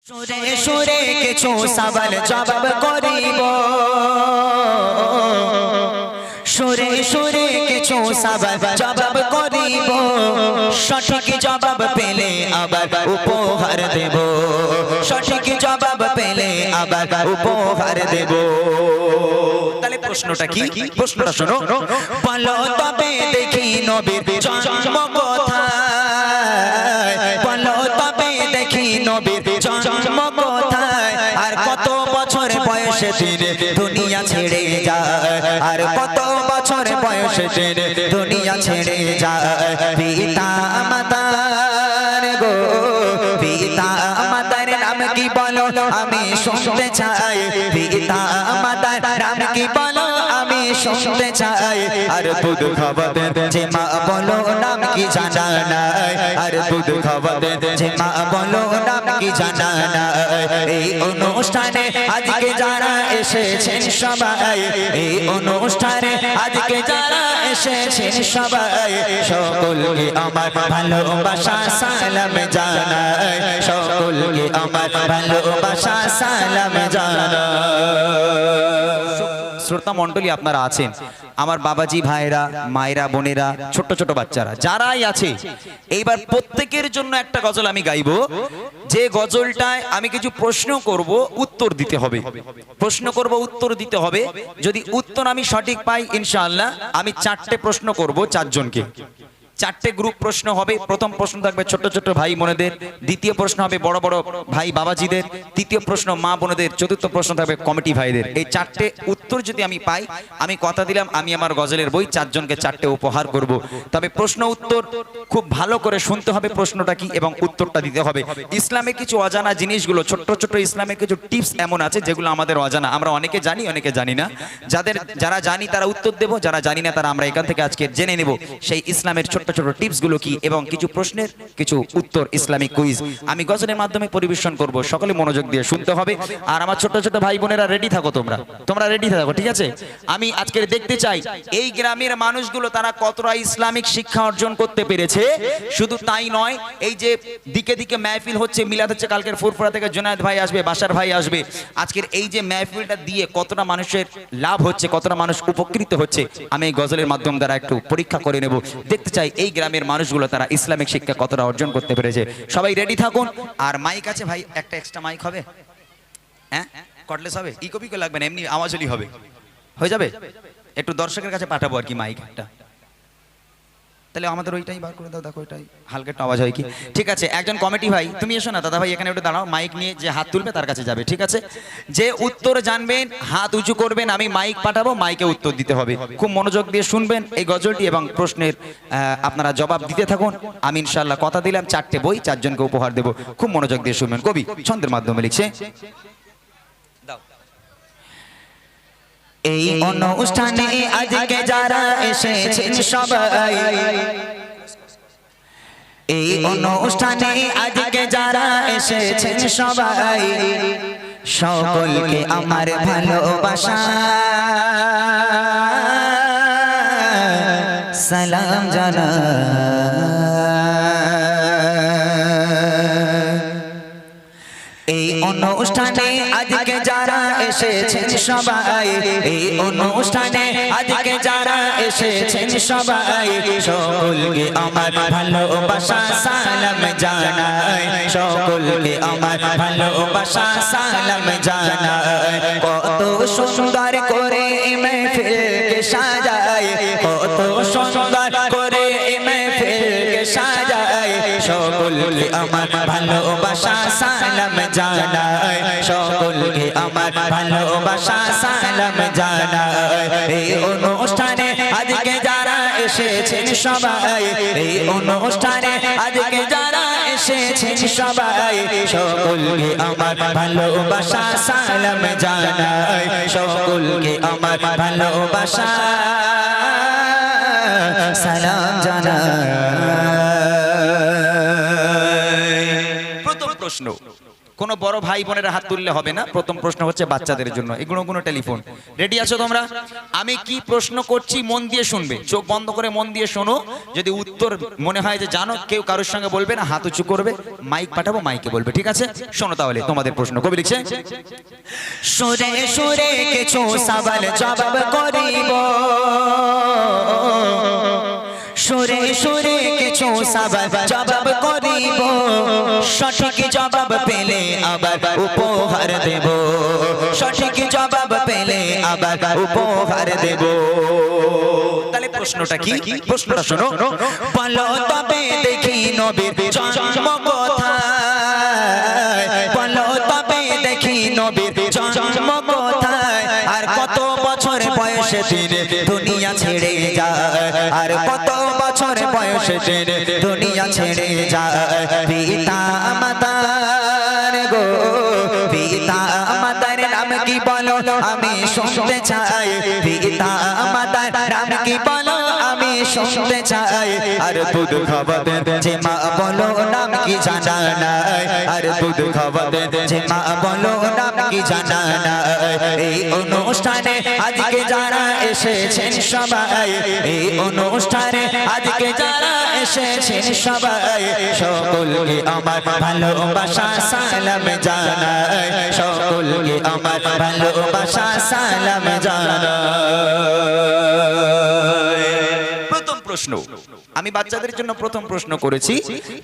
সুরে সুরে কিছু সওয়াল জবাব করিব, সুরে সুরে কিছু সওয়াল জবাব করিব, সঠিক জবাব পেলে আবার উপহার দেব, সঠিক জবাব পেলে আবার উপহার দেব। তাহলে প্রশ্নটা কি? প্রশ্নটা শোনো। বলো তবে দেখি নবীর জন্ম কোথায়, বলো তবে দেখি নবীর জন্ম কোথায়, আর কত বছর বয়সে তিনি দুনিয়া ছেড়ে যায়, আর কত বছর বয়সে তিনি দুনিয়া ছেড়ে যায়। পিতা মাতার গো, পিতা মাতার নাম কি বলো আমি শুনতে চাই, পিতা মাতার নাম কি বলো আমি শুনতে চাই। আর দুধ খাওয়াতে যে মা বলো নাম কি জানা নাই, আর দুধ খাওয়াতে যে মা বলো নাম কি জানা নাই। এই অনুষ্ঠানে আজকে যারা এসেছেন সবাই, এই অনুষ্ঠানে আজকে যারা এসেছেন সবাই, সকলকে আমার ভালোবাসা সালাম জানাই, সকলকে আমার ভালোবাসা সালাম জানাই। শ্রোতা মণ্ডলী আপনারা আছেন, আমার বাবাজি ভাইরা, মায়েরা, বোনেরা, ছোট ছোট বাচ্চারা যারাই আছে, এইবার প্রত্যেকের জন্য একটা গজল আমি গাইবো, যে গজলটায় আমি কিছু প্রশ্ন করব, উত্তর দিতে হবে। প্রশ্ন করব, উত্তর দিতে হবে। যদি উত্তর আমি সঠিক পাই ইনশাআল্লাহ আমি 4টে প্রশ্ন করব, 4 জনকে। 4টে গ্রুপ প্রশ্ন হবে। প্রথম প্রশ্ন থাকবে ছোট ছোট ভাই বোনেদের, দ্বিতীয় প্রশ্ন হবে বড় বড় ভাই বাবাজিদের, তৃতীয় প্রশ্ন মা বোনেদের, চতুর্থ প্রশ্ন থাকবে কমিটি ভাইদের। এই 4টে উত্তর যদি আমি পাই, আমি কথা দিলাম আমি আমার গজলের বই 4 জনকে 4টে উপহার করব। তবে প্রশ্ন উত্তর খুব ভালো করে শুনতে হবে, প্রশ্নটা কি এবং উত্তরটা দিতে হবে। ইসলামে কিছু অজানা জিনিসগুলো, ছোট ছোট ইসলামে কিছু টিপস এমন আছে যেগুলো আমাদের অজানা, আমরা অনেকে জানি অনেকে জানি না। যারা জানি তারা উত্তর দেব, যারা জানি না তারা আমরা এখান থেকে আজকে জেনে নেব সেই ইসলামের ছোট ছোট টিপস গুলো কি এবং কিছু প্রশ্নের কিছু উত্তর, ইসলামিক কুইজ আমি গজলের মাধ্যমে পরিবেশন করব। সকলে মনোযোগ দিয়ে শুনতে হবে। আর আমার ছোট ছোট ভাই বোনেরা রেডি থাকো, তোমরা রেডি থাকো, ঠিক আছে? আমি আজকে দেখতে চাই এই গ্রামের মানুষগুলো তারা কতটা ইসলামিক শিক্ষা অর্জন করতে পেরেছে। শুধু তাই নয়, এই যে দিকে দিকে মাহফিল হচ্ছে, মিলাদ হচ্ছে, কালকের ফুরফুরা থেকে জুনায়েদ ভাই আসবে, বাসার ভাই আসবে, আজকের এই যে মাহফিলটা দিয়ে কতটা মানুষের লাভ হচ্ছে, কতটা মানুষ উপকৃত হচ্ছে, আমি এই গজলের মাধ্যম দ্বারা একটু পরীক্ষা করে নেব। দেখতে চাই এই গ্রামের মানুষগুলো তারা ইসলামিক শিক্ষা কতটা অর্জন করতে পেরেছে। সবাই রেডি থাকুন। আর মাইক আছে ভাই, একটা এক্সট্রা মাইক হবে, হ্যাঁ কর্ডলেস হবে, ইকো লাগবে না, এমনি আওয়াজ হলেই হবে, হয়ে যাবে। একটু দর্শকের কাছে পাঠাবো আর কি মাইক একটা, তাহলে আমাদের ওইটাই বার করে দাও, দেখো ওইটাই হালকা একটা আওয়াজ হয় কি? ঠিক আছে, একজন কমিটি ভাই তুমি এসো না, দাদা ভাই এখানে একটু দাঁড়াও, মাইক নিয়ে যে হাত তুলবে তার কাছে যাবে, ঠিক আছে? যে উত্তর জানবেন হাত উঁচু করবেন, আমি মাইক পাঠাবো, মাইকে উত্তর দিতে হবে। খুব মনোযোগ দিয়ে শুনবেন এই গজলটি এবং প্রশ্নের আপনারা জবাব দিতে থাকুন। আমি ইনশাআল্লাহ কথা দিলাম 4টে বই 4 জনকে উপহার দেব, খুব মনোযোগ দিয়ে শুনবেন। কবি ছন্দের মাধ্যমে লিখছে, এই অনুষ্ঠানে আজকে যারা এসেছেন সবাই, এই অনুষ্ঠানে আজকে যারা এসেছেন সবাই, সকলকে আমার ভালোবাসা সালাম জানাই। এই অনুষ্ঠানে আজকে যারা এসেছেন সবাই, এই অনুষ্ঠানে আজকে যারা এসেছেন সবাই, সকলকে আমার ভালোবাসা সালাম জানাই, সকলকে আমার ভালোবাসা সালাম জানাই। কত সুন্দর করে মাহফিলকে সাজায়, কত সুন্দর করে মাহফিলকে সাজায়, সকলকে আমার ভালোবাসা সালাম জানাই, সকলকে আমার ভালোবাসা সালাম জানাই। এই অনুষ্ঠানে আজকে যারা এসেছেন সবাই, এই অনুষ্ঠানে আজকে যারা এসেছেন সবাই, সকলকে আমার ভালোবাসা সালাম জানাই, সকলকে আমার ভালোবাসা সালাম জানাই। প্রথম প্রশ্ন, কোনো বড় ভাই বোনের হাত তুললে হবে না, প্রথম প্রশ্ন হচ্ছে বাচ্চাদের জন্য। এগুলো কোনো টেলিফোন। রেডি আছো তোমরা? আমি কি প্রশ্ন করছি মন দিয়ে শুনবে, চোখ বন্ধ করে মন দিয়ে শোনো। যদি উত্তর মনে হয় যে জানো, কেউ কারোর সঙ্গে বলবে না, হাত উঁচু করবে, মাইক পাঠাবো, মাইকে বলবে, ঠিক আছে? শোনো তাহলে তোমাদের প্রশ্ন। কবি লিখছে, সুরে সুরে কিছু সওয়াল জবাব করিব, সুরে সুরে কিছু সওয়াল জবাব করিব, সঠিক জবাব পেলে আবার উপহার দেব, সঠিক জবাব পেলে আবার উপহার দেব। তাহলে প্রশ্নটা কি? প্রশ্নটা শোনো। বলো তবে দেখি নবীর জন্ম কোথায়, বলো তবে দেখি নবীর জন্ম কোথায়, আর কত বছর বয়সে তিনি দুনিয়া ছেড়ে যায়, আর কত বছর বয়সে তিনি দুনিয়া ছেড়ে যায়। পিতা মাতার গো, পিতা মাতার নাম কি বলো আমি শুনতে চাই, পিতা মাতার নাম কি বলো আমি শুনতে চাই, আর দুধ খাওয়াতে যে মা বলো নাম কি জানা নাই, আর দুধ খাওয়াতে যে মা বলো নাম কি জানা নাই। এই অনুষ্ঠানে আজকে যারা এসেছেন সবাই, এই অনুষ্ঠানে আজকে যারা এসেছেন সবাই, সকলকে আমার ভালোবাসা সালাম জানাই, সকলকে আমার ভালোবাসা সালাম জানাই। প্রথম প্রশ্ন আমি বাচ্চাদের জন্য প্রথম প্রশ্ন করেছি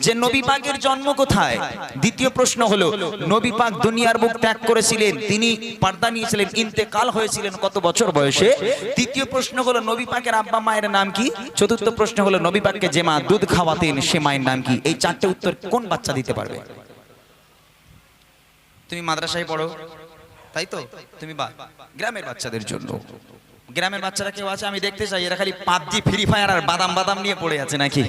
যে নবী পাকের জন্ম কোথায়। দ্বিতীয় প্রশ্ন হলো নবী পাক দুনিয়ার বুক ত্যাগ করেছিলেন, তিনি পর্দা নিয়েছিলেন, ইন্তেকাল হয়েছিলেন কত বছর বয়সে। তৃতীয় প্রশ্ন হলো নবী পাকের আব্বা মায়ের নাম কি। চতুর্থ প্রশ্ন হলো নবী পাককে যে মা দুধ খাওয়াতেন সে মায়ের নাম কি। এই চারটে উত্তর কোন বাচ্চা দিতে পারবে? তুমি মাদ্রাসায় পড়ো তাই তো, তুমি গ্রামের বাচ্চাদের জন্য, গ্রামের বাচ্চারা কেউ আছে? আমি দেখতে চাই এরা খালি পাবজি, ফ্রি ফায়ার আর বাদাম বাদাম নিয়ে পড়ে আছে নাকি।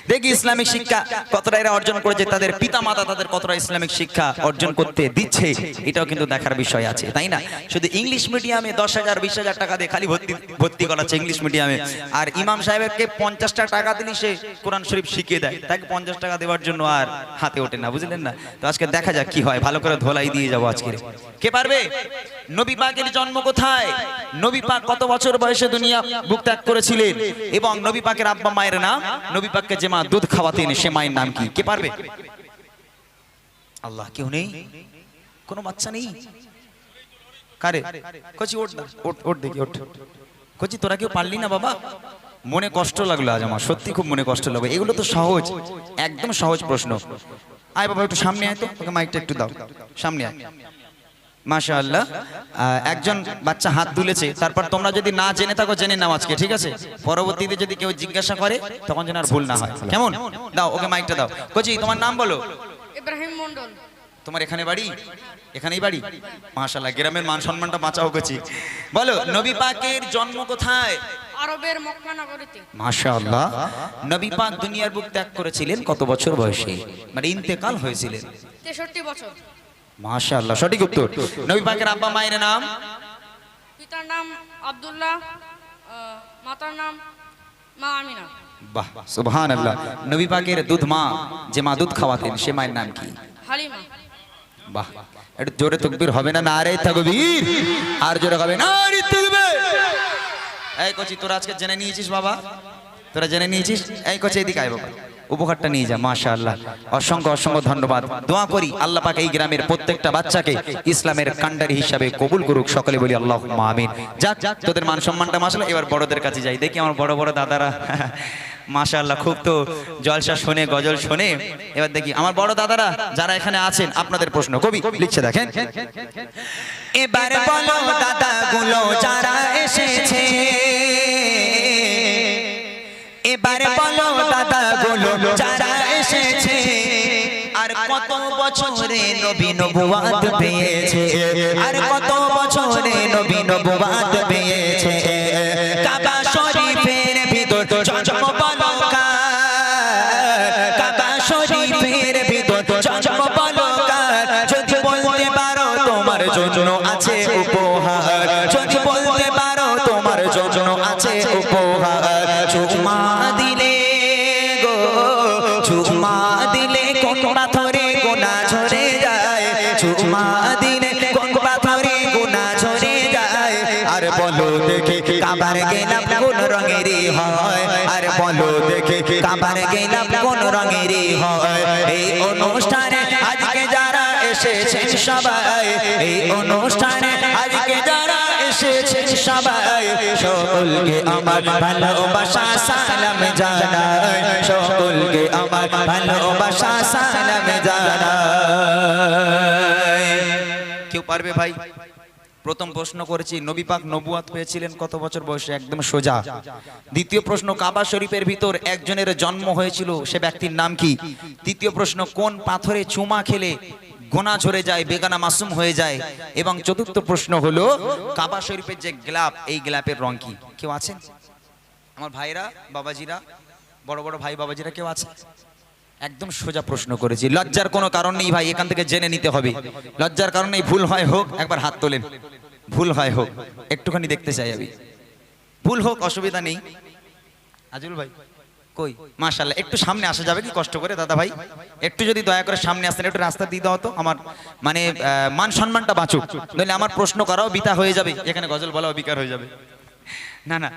দেখি ইসলামিক শিক্ষা কতটা এরা অর্জন করেছে, তাদের পিতা মাতা তাদের কতটা ইসলামিক শিক্ষা অর্জন করতে দিচ্ছে, এটাও কিন্তু দেখার বিষয় আছে, তাই না? শুধু ইংলিশ মিডিয়ামে 10,000 20,000 টাকা দিয়ে খালি ভর্তি করাচ্ছে ইংলিশ মিডিয়ামে, আর ইমাম সাহেবকে 50 টাকা দিলে সে কোরআন শরীফ শিখিয়ে দেয়, তাকে 50 টাকা দেওয়ার জন্য আর হাতে ওঠে না, বুঝলেন না? তো আজকে দেখা যাক কি হয়, ভালো করে ধোলাই দিয়ে যাবো আজকে। কে পারবে? নবী পাকের জন্ম কোথায়, নবী পাক কত বছর বয়সে দুনিয়া বুক ত্যাগ করেছিলেন, এবং নবী পাকের আব্বা মায়ের নাম, নবী পাককে যে মা দুধ খাওয়াতেন সে মায়ের নাম কি। কে পারবে? আল্লাহ, কেউ নেই? কোনো বাচ্চা নেই? কারে কচি ওঠ না, ওঠ দেখি, ওঠ কচি, তোরা কেউ পারলি না বাবা? মনে কষ্ট লাগলো আজ আমার, সত্যি খুব মনে কষ্ট লাগবে। এগুলো তো সহজ, একদম সহজ প্রশ্ন। আয় বাবা একটু সামনে আয় তো, ওকে মাইকটা একটু দাও, সামনে আয়। মাশাআল্লাহ, একজন বাচ্চা হাত তুলেছে। তারপর তোমরা যদি না জেনে থাকো জেনে নাও আজকে, ঠিক আছে? পরবর্তীতে যদি কেউ জিজ্ঞাসা করে তখন যেন আর ভুল না হয়, কেমন? দাও ওকে মাইকটা দাও। কচি তোমার নাম বলো। ইব্রাহিম মন্ডল। তোমার এখানে বাড়ি? এখানেই বাড়ি? মাশাআল্লাহ, গ্রামের মান সম্মানটা বাঁচাও কচি। বলো নবী পাকের জন্ম কোথায়? আরবের মক্কা নগরীতে। মাশাআল্লাহ, নবী পাক দুনিয়ার বুক ত্যাগ করেছিলেন কত বছর বয়সে, মানে ইন্তেকাল হয়েছিলেন? 63 বছর। মাশাআল্লাহ, সঠিক উত্তর। নবী পাকের আব্বা মায়ের নাম? পিতার নাম আব্দুল্লাহ, মাতার নাম মা আমিনা। বাহ, সুবহানাল্লাহ। নবী পাকের দুধ মা, যে মা দুধ খাওয়াতেন সে মায়ের নাম কি? হালিমা। বাহ, একটু জোরে তাকবীর হবে না? নারে তাকবীর, আর জোরে হবে নারে তাকবীর। এই কচি তোরা আজকে জেনে নিয়েছিস বাবা, তোরা জেনে নিয়েছিস? এই কচি এদিকে আয় বাবা, উপহারটা নিয়ে যা। মাশাআল্লাহ, অসংখ্য অসংখ্য ধন্যবাদ। দোয়া করি আল্লাহ পাক এই গ্রামের প্রত্যেকটা বাচ্চাকে ইসলামের কান্ডারি হিসাবে কবুল করুক, সকলে বলি আল্লাহুম্মা আমিন। যাক, তোদের মান সম্মানটা মাশাআল্লাহ। এবার বড়দের কাছে যাই, দেখি আমার বড় বড় দাদারা মাশাআল্লাহ খুব তো জলসা শোনে, গজল শোনে। এবার দেখি আমার বড় দাদারা যারা এখানে আছেন, আপনাদের প্রশ্ন। কবি লিখছে দেখেন, এবার বলো দাদাগুলো যারা এসেছে, এবার বলো দাদাগুলো যারা এসেছে, আর কত বছরে নবী নবুয়াত পেয়েছে, আর কত বছরে নবী নবুয়াত পেয়েছে। কাবা শরীফের ভিতর জন্ম বলো কার, কাবা শরীফের ভিতর জন্ম বলো কার। যদি বলতে পারো তোমার জন্য আছে উপহার, যদি বলতে পারো তোমার জন্য আছে উপহার। চুমা দিলে গো, চুমা দিলে কোন পাথরে গোনা ঝরে যায়, চুমা দিলে কোন পাথরে গুনাহ ঝরে যায় আর বলো দেখে কাবার গেলাম কোন রঙেরই হয় আর বলো দেখে কাবার গেলাম কোন রঙেরই হয় এই অনুষ্ঠানে আজকে যারা এসেছেন সবাই এই অনুষ্ঠানে আজকে যারা এসেছেন সবাই সকলকে আমার ভালোবাসা সালাম জানাই সকলকে আমার ভালোবাসা সালাম জানাই। কেউ পারবে ভাই? প্রথম প্রশ্ন করেছি নবী পাক নবুয়াত পেয়েছিলেন কত বছর বয়সে? একদম সোজা। দ্বিতীয় প্রশ্ন কাবা শরীফের ভিতর একজনের জন্ম হয়েছিল, সে ব্যক্তির নাম কি? তৃতীয় প্রশ্ন কোন পাথরে চুমা খেলে গোনা ঝরে যায়, বেগানা মাসুম হয়ে যায়? এবং চতুর্থ প্রশ্ন হলো কাবা শরীফের যে গ্লাব, এই গ্লাবের রং কি? কেউ আছেন আমার ভাইরা, বাবাজিরা, বড় বড় ভাই বাবাজিরা কেউ আছে? একদম সোজা প্রশ্ন করেছি, লজ্জার কোনো কারণ নেই ভাই, এখান থেকে জেনে নিতে হবে। লজ্জার কারণ নেই, ভুল হয় হোক, একবার হাত তোলেন। ভুল হয় হোক, একটুখানি দেখতে চাই আমি। ভুল হোক, অসুবিধা নেই। আজুল ভাই কই? মাশাআল্লাহ, একটু সামনে আসা যাবে কি কষ্ট করে দাদা ভাই? একটু যদি দয়া করে সামনে আসতেন, একটু রাস্তা দিয়ে দাও তো, আমার মানে মান সম্মানটা বাঁচুক, নইলে আমার প্রশ্ন করাও বিতা হয়ে যাবে, এখানে গজল বলাও বিকার হয়ে যাবে। না না,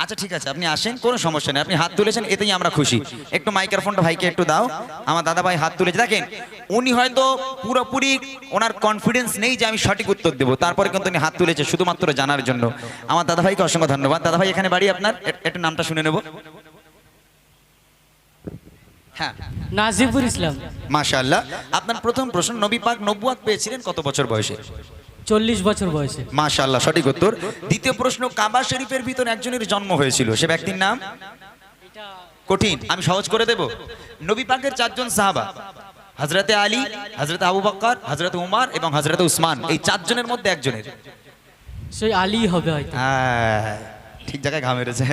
আচ্ছা ঠিক আছে, আপনি আসেন, কোনো সমস্যা নেই। আপনি হাত তুলেছেন, এতেই আমরা খুশি। একটু মাইক্রোফোনটা ভাইকে একটু দাও। আমার দাদা ভাই হাত তুলেছে, দেখেন উনি হয়তো পুরোপুরি ওনার কনফিডেন্স নেই যে আমি সঠিক উত্তর দেবো, তারপরে কিন্তু উনি হাত তুলেছে শুধুমাত্র জানার জন্য। আমার দাদা ভাইকে অসংখ্য ধন্যবাদ। দাদা ভাই এখানে বাড়ি আপনার? একটু নামটা শুনে নেব। হ্যাঁ, নাজিবুল ইসলাম। মাশাআল্লাহ। আপনার প্রথম প্রশ্ন, নবী পাক নবুয়াত পেয়েছিলেন কত বছর বয়সে? 40 বছর বয়সে। মাশাআল্লাহ, সঠিক উত্তর। দ্বিতীয় প্রশ্ন কাবা শরীফের ভিতর একজনের জন্ম হয়েছিল, সে ব্যক্তির নাম? কঠিন, আমি সহজ করে দেব। নবী পাকের 4 জন সাহাবা, হযরতে আলী, হযরতে আবু বকর, হযরতে উমর এবং হযরতে উসমান, এই 4 জনের মধ্যে একজনের। সেই আলী হবে হয়তো। হ্যাঁ, ঠিক জায়গায় ঘাম মেরেছে।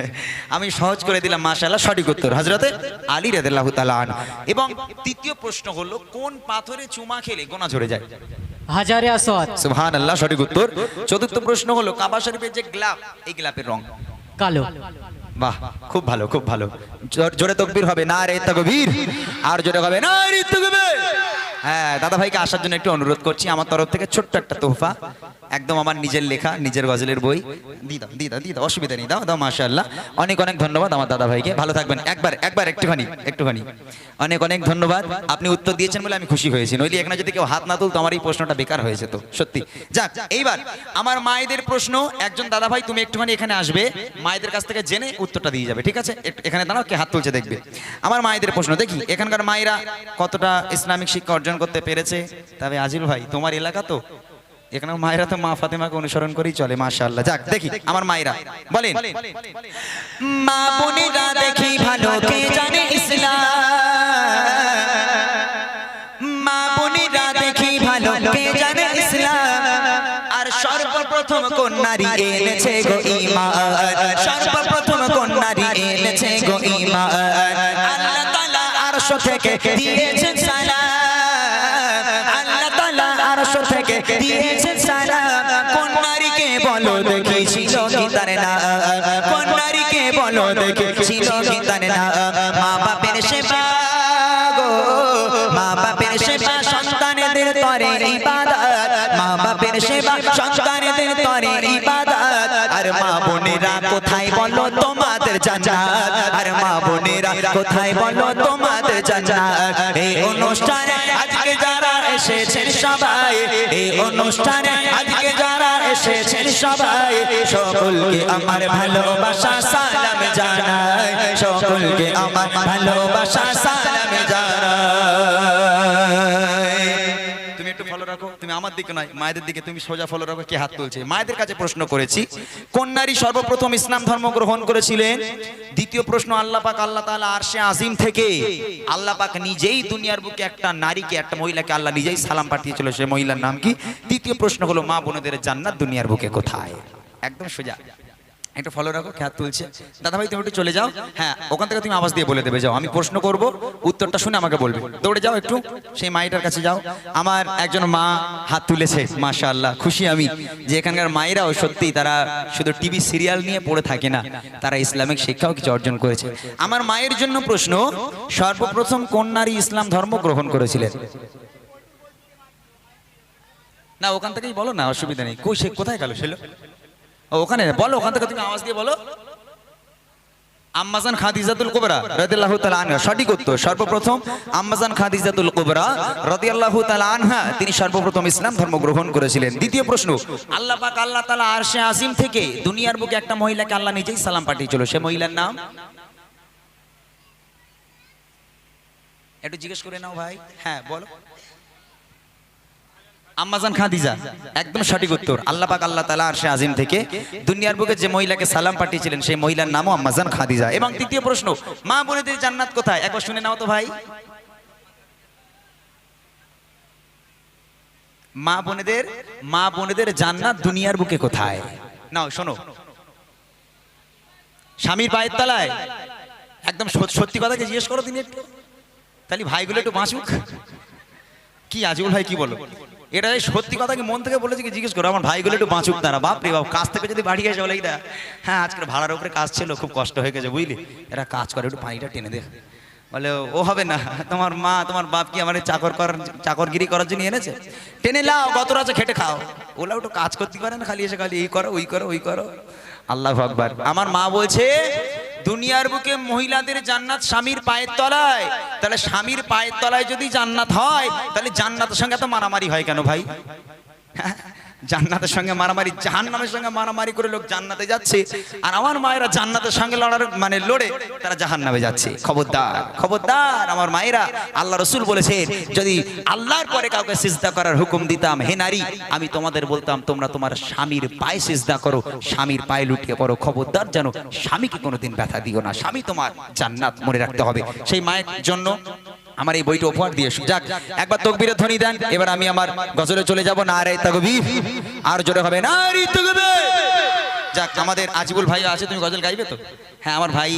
আমি সহজ করে দিলাম, মাশাআল্লাহ, সঠিক উত্তর হযরতে আলী রাদিয়াল্লাহু তাআলা আনহু। এবং তৃতীয় প্রশ্ন হলো কোন পাথরে চুমা খেলে গোনা ঝরে যায়? হাজারে আসওয়াদ। সুবহানাল্লাহ, সঠিক উত্তর। চতুর্থ প্রশ্ন হলো কাবা শরীফের যে গ্লাব, এই গ্লাবের রং? কালো। বাহ, খুব ভালো, খুব ভালো। জোরে তাকবীর হবে, নারে তাকবীর, আর জোরে হবে নারে তাকবীর। হ্যাঁ, দাদা ভাইকে আসার জন্য একটু অনুরোধ করছি, আমার তরফ থেকে ছোট্ট একটা তোহফা, একদম আমার নিজের লেখা, নিজের গজলের বই। দিদা অসুবিধা নেই, দাও দাও, মাশাআল্লাহ। অনেক অনেক ধন্যবাদ আমার দাদা ভাইকে, ভালো থাকবেন। একবার একটুখানি অনেক অনেক ধন্যবাদ। আপনি উত্তর দিয়েছেন বলে আমি খুশি হয়েছি, নইলে এখানে যদি কেউ হাত না তুলতো আমার এই প্রশ্নটা বেকার হয়ে যেত সত্যি। যাক, এইবার আমার মায়েদের প্রশ্ন, একজন দাদা ভাই তুমি একটুখানি এখানে আসবে, মায়েদের কাছ থেকে জেনে উত্তরটা দিয়ে যাবে, ঠিক আছে? এখানে দাঁড়াও, কে হাত তুলছে দেখবে। আমার মায়েদের প্রশ্ন, দেখি এখানকার মায়েরা কতটা ইসলামিক শিক্ষা অর্জন করতে পেরেছে। তবে আজিল ভাই, তোমার এলাকা তো, এখানে মায়েরা তো মা ফাতেমাকে অনুসরণ করেই চলে, মাশাআল্লাহ। যাক, দেখি আমার মায়েরা বলেন। মা বোনেরা দেখি ভালো কে জানে ইসলাম, মা বোনেরা দেখি ভালো কে জানে ইসলাম, আর সর্বপ্রথম কোন নারী এনেছে গো ঈমান, সর্বপ্রথম কোন নারী এনেছে গো ঈমান, আল্লাহ তাআলা আরশ থেকে দিয়েছেন সালাম, আল্লাহ তাআলা আরশ থেকে দিয়েছেন সালাম, কোন নারীকে বলো দেখি ছিল কি তার নাম, কোন নারীকে বলো দেখি ছিল কি তার নাম, মা বাপের সেবা গো, মা বাপের সেবা সন্তানদের তরে ইবাদত, মা বাপের সেবা সন্তানদের তরে ইবাদত, আর মা বোনেরা কোথায় বলো তোমাদের জান্নাত, আর মা বোনেরা কোথায় বলো তোমাদের জান্নাত। এই অনুষ্ঠানে আজকে যারা এসেছেন সবাই, এই অনুষ্ঠানে আজকে যারা এসেছেন সবাই, সকলকে আমার ভালোবাসা সালাম জানাই, সকলকে আমার ভালোবাসা সালাম জানাই। তুমি একটু ফলো রাখো, তুমি আমার দিকে নয়, মায়েদের দিকে তুমি সোজা ফলো রাখো। কে হাত তুলছে? মায়েদের কাছে প্রশ্ন করেছি, কোন নারী সর্বপ্রথম ইসলাম ধর্ম গ্রহণ করেছিলেন? দ্বিতীয় প্রশ্ন, আল্লাহ পাক আল্লাহ তাআলা আরশে আজিম থেকে আল্লাহ পাক নিজেই দুনিয়ার বুকে একটা নারীকে, একটা মহিলাকে আল্লাহ নিজেই সালাম পাঠিয়েছিল, সে মহিলার নাম কি? তৃতীয় প্রশ্ন হলো মা বোনেদের জান্নাত দুনিয়ার বুকে কোথায়? একদম সোজা, একটু ফলো রাখো। কে হাত তুলছে? দাদা ভাই তুমি একটু চলে যাও। হ্যাঁ, ওখান থেকে তুমি আওয়াজ দিয়ে বলে দেবে, যাও, আমি প্রশ্ন করব, উত্তরটা শুনে আমাকে বলবে। দৌড়ে যাও, একটু সেই মায়েটার কাছে যাও। আমার একজন মা হাত তুলেছে, মাশাআল্লাহ, খুশি আমি যে এখানকার মায়েরাও সত্যি তারা শুধু টিভি সিরিয়াল নিয়ে পড়ে থাকে না, তারা ইসলামিক শিক্ষাও কিছু অর্জন করেছে। আমার মায়ের জন্য প্রশ্ন, সর্বপ্রথম কোন নারী ইসলাম ধর্ম গ্রহণ করেছিলেন? না ওখান থেকেই বলো না, অসুবিধা নেই। কই সে কোথায় গেল ছিল? ও ওখানে বলো, ওখান থেকে তুমি আওয়াজ দিয়ে বলো। আম্মাজান খাদিজাতুল কুবরা রাদিয়াল্লাহু তাআলা আনহা, সঠিক উত্তর। সর্বপ্রথম আম্মাজান খাদিজাতুল কুবরা রাদিয়াল্লাহু তাআলা আনহা তিনি সর্বপ্রথম ইসলাম ধর্ম গ্রহণ করেছিলেন। দ্বিতীয় প্রশ্ন, আল্লাহ পাক আল্লাহ তাআলা আরশে আজিম থেকে দুনিয়ার বুকে একটা মহিলাকে আল্লাহ নিজেই সালাম পাঠিয়েছিল, সে মহিলার নাম? একটু জিজ্ঞেস করে নাও ভাই। হ্যাঁ বলো। আম্মাজান খাদিজা, একদম সঠিক উত্তর। আল্লাহ পাক আল্লাহ তাআলা আরশে আজিম থেকে দুনিয়ার বুকে যে মহিলাকে সালাম পাঠিয়েছিলেন সেই মহিলার নামও আম্মাজান খাদিজা। এবং তৃতীয় প্রশ্ন, মা বোনেদের জান্নাত কোথায়? একবার শুনে নাও তো ভাই। মা বোনেদের জান্নাত দুনিয়ার বুকে কোথায়? নাও শোনো। স্বামীর পায়ের তলায়। একদম সত্যি কথাকে জিজ্ঞেস করো তিনি একটু, তাহলে ভাইগুলো একটু বাঁচুক। কি আজুল ভাই কি বলো? এটা সত্যি কথা কি মন থেকে বলেছি কি জিজ্ঞেস করো, আমার ভাইগুলো একটু বাঁচুক তারা। বাপ রে বাপ, কাজ থেকে যদি বাড়ি এসে বলে এইটা হ্যাঁ আজকের ভাড়ার উপরে কাজ ছিল, খুব কষ্ট হয়ে গেছে বুঝলি, এরা কাজ করে, একটু পানিটা টেনে দে। বলে ও হবে না, তোমার মা তোমার বাপ কি আমার চাকরগিরি করার জন্য এনেছে? টেনে লাও, গত রাতে খেটে খাও। ওলা একটু কাজ করতে পারে না, খালি এসে খালি এই করো ওই করো ওই করো। আল্লাহু আকবার। আমার মা বলছে দুনিয়ার বুকে মহিলাদের জান্নাত স্বামীর পায়ের তলায়। তাহলে স্বামীর পায়ের তলায় যদি জান্নাত হয়, তাহলে জান্নাতের সঙ্গে এত মারামারি হয় কেন ভাই? জান্নাতের সঙ্গে মারামারি, জাহান্নামের সঙ্গে মারামারি করে লোক জান্নাতে যাচ্ছে, আর আমার মায়েরা জান্নাতের সঙ্গে লড়ে তারা জাহান্নামে যাচ্ছে। খবরদার খবরদার আমার মায়েরা। আল্লাহ রাসূল বলেছেন যদি আল্লাহর পরে কাউকে সিজদা করার হুকুম দিতাম, হে নারী আমি তোমাদের বলতাম তোমরা তোমার স্বামীর পায়ে সিজদা করো, স্বামীর পায়ে লুটিয়ে পড়ো। খবরদার যেন স্বামীকে কোনোদিন ব্যথা দিও না, স্বামী তোমার জান্নাত মনে রাখতে হবে। সেই মায়ের জন্য আমার এই বইটা উপহার দিয়ে যাক। একবার তাকবীরের ধ্বনি দেন। এবার আমি আমার গজলে চলে যাব। নারে তাকবীর, আর জোরে হবে নারে তাকবীর। যাক, আমাদের আজিবুল ভাই আছে, তুমি গজল গাইবে তো? হ্যাঁ আমার ভাই